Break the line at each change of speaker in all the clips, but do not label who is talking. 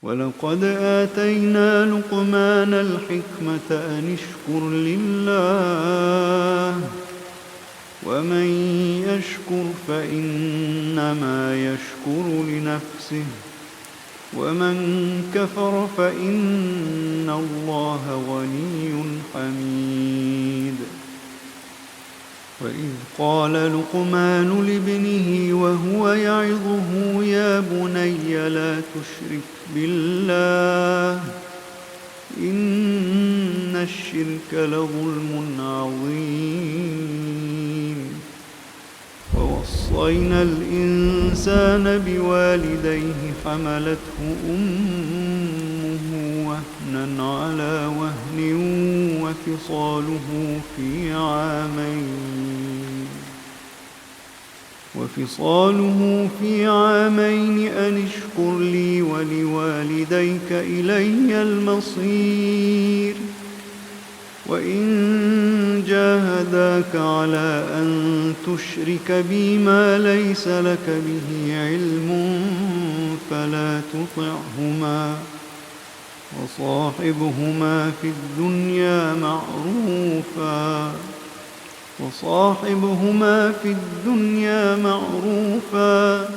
ولقد آتينا لقمان الحكمة أن اشكر لله ومن يشكر فإنما يشكر لنفسه ومن كفر فإن الله غني حميد. وإذ قال لقمان لابنه وهو يعظه يا بني لا تشرك بالله إن الشرك لظلم عظيم. ووصينا الإنسان بوالديه حملته أمه وهنا على وهن وفصاله في عامين أن اشكر لي ولوالديك إلي المصير. وإن جاهداك على أن تشرك بي ما ليس لك به علم فلا تطعهما وصاحبهما في الدنيا معروفا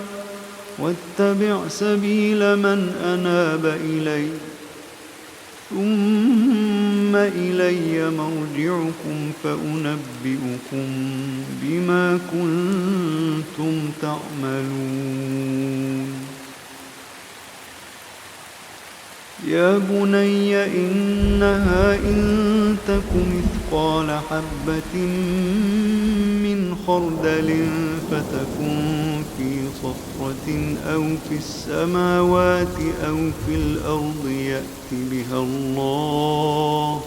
واتبع سبيل من أناب إلي ثم إلي مرجعكم فأنبئكم بما كنتم تعملون. يا بني إنها إن تك مثقال حبة من خردل فتكن في صخرة أو في السماوات أو في الأرض يأت بها الله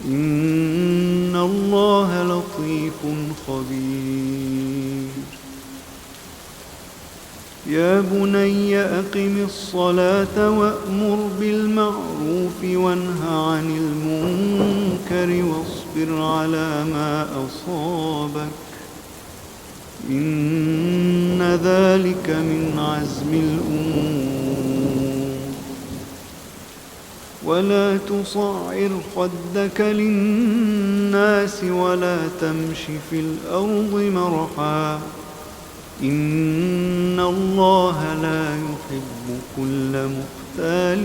إن الله لطيف خبير. يا بني أقم الصلاة وأمر بالمعروف وانه عن المنكر واصبر على ما أصابك إن ذلك من عزم الأمور. ولا تصعر خدك للناس ولا تمش في الأرض مرحا إن الله لا يحب كل مختال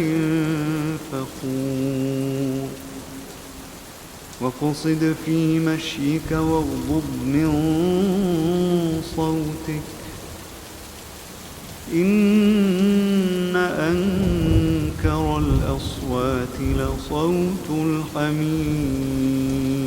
فخور. واقصد في مشيك واغضض من صوتك إن أنكر الأصوات لصوت الحمير.